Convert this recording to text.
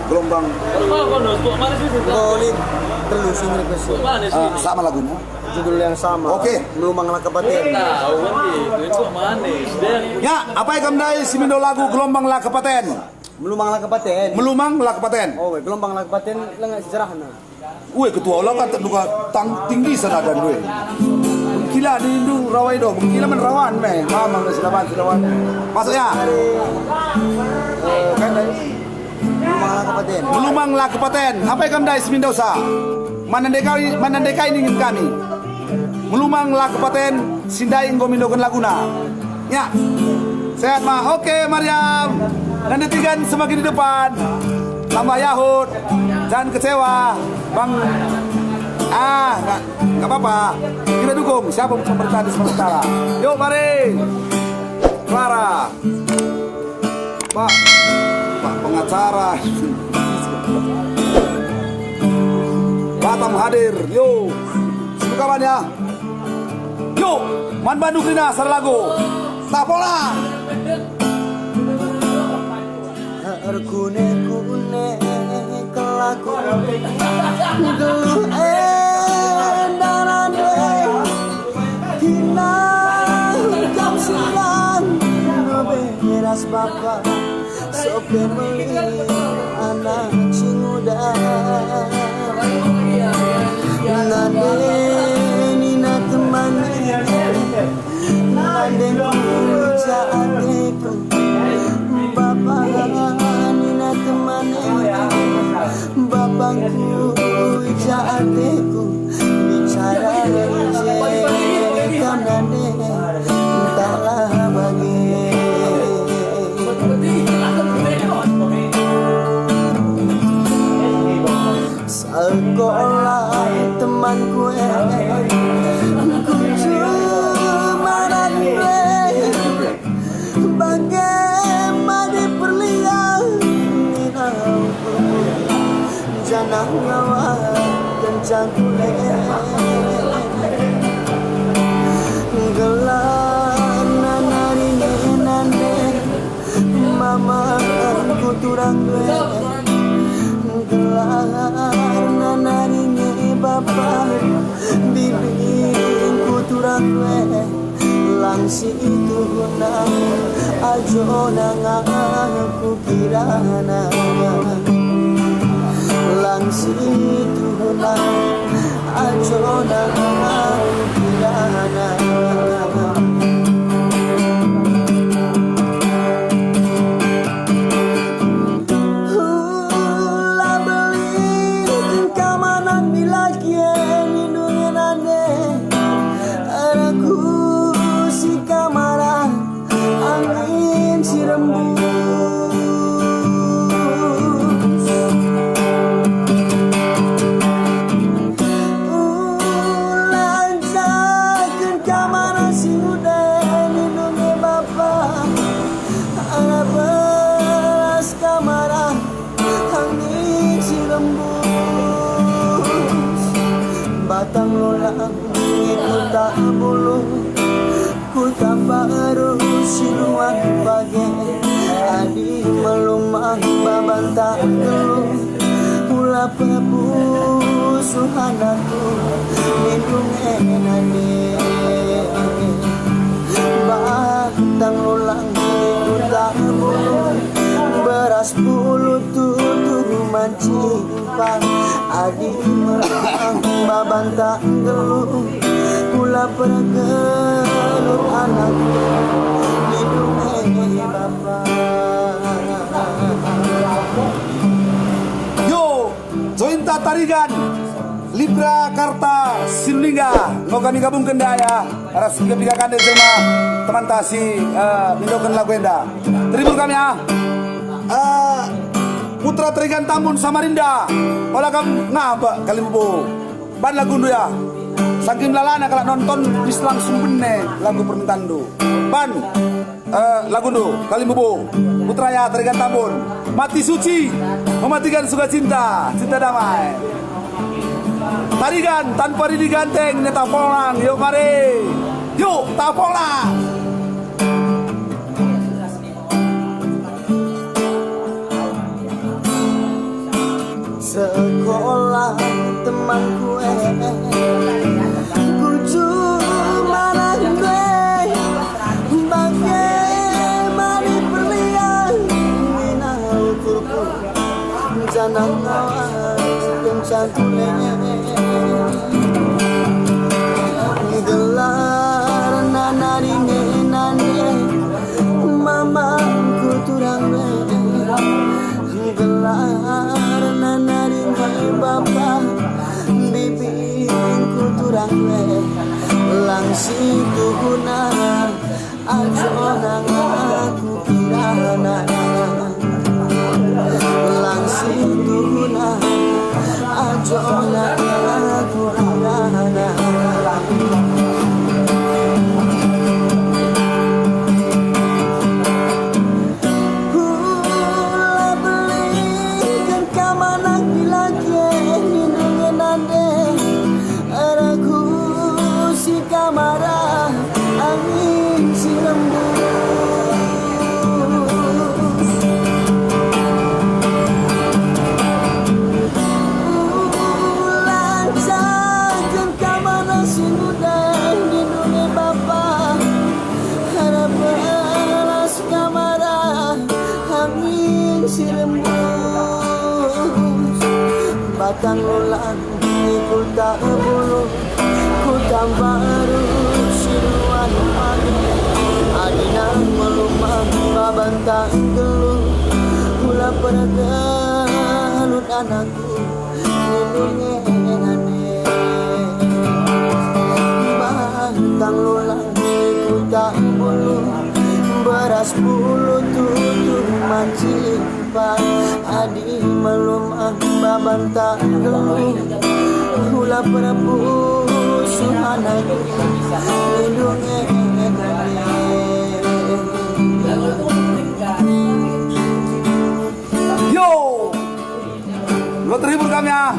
gelombang Golin terlusing sama lagunya. judul yang sama. Oke. Melumanglah Kepaten. Ya, apa yang kamdai simindo lagu gelombang la kepaten? Melumanglah Kepaten. Melumang la kepaten. Oh, gelombang lah Kepaten lengah sejarahna. Weh ketua ulang kan terduga tinggi sana dan weh. Gila di Indo rawai do, gila men rawan meh. Mamang silawan. Maksudnya Kan Melumanglah Kepaten. melumang la kepaten. Apa yang kamdai simindo sa? Manandekai ingin kami. Melumang la kepaten sindai ngomindokan laguna. Ya. Sehat mah. Oke, Mariam. Dan detikan semakin di depan. Tambah Yahud. Jangan kecewa. Bang. Nggak apa-apa. Kita dukung. Siapa pemerintah di sementara. Yuk, mari. Clara. Pak pengacara. Batam hadir. Yuk. Sibuk kawan ya. Yuk. Man Bandung Rina Sarlago. Tak pola. Kune kelaku geluh endarane kina jam siang beres bapak sopir beli anak cinguda nade nina temani nade kuja adekku bapak nina temani bapakku jaatiku bicara rejek kanane entahlah bagi sekolah temanku ku cuma bagaimana perlihat janah nyawa kencang kulit gelar nanari nane mama ku turang gue gelar nanari bapak bibi ku turang gue langsi itu nang ajo nang aku kirana langsi Tuhan ajo nang kirana la beli kamanan bila kien hidungin ane aku si kamara angin si rembut batang lolang ku tak bulu ku tak baru siluan pagi adik melumah baban tak geluh pula pepusuhanaku lindungi nani batang lolang ku tak bulu beras bulu tutuh mancipang adik merang baban tak geluh pula pergeluh anakku lindungi bapak. Yo, Jointa Tarigan Libra Karta Sinlingga mau kami gabungkan daya ras tiga kande sama teman tasi mindokan laguenda tribun kami ya Putra Tarigan Tambun Samarinda olah kamu ngapa kali bu ban lagu ya saking lalana kalau nonton bis langsung bene lagu permintaan du ban lagu du kali bu Putra ya Tarigan Tambun mati suci mematikan suka cinta damai Tarigan tanpa diganteng neta polang yuk mari yuk tapolang. sekolah teman gue ku cuma gue bagaimana berlian minah ukurku jangan ngawal kencang gelar nanari nane mama ku turang gelar nanari bapa bibi ku turang langsing tuhuna ajo nang aku kirana langsing tuhuna ajo nang aku kirana. Marah angin si lembut lancarkan kamana si muda lindungi bapa harap balas kamara angin si lembut batang ulang ikut tak bulu Kutang baru siluan pagi Adina melumah babantang geluh Kula pergalut anakku Lindungi nane Batang lulang kutang bulu Beras bulu tutup mancing Adi melumah babantang geluh Kula pergalut Suhanaku lindungi Yo, lo terhibur kami ya.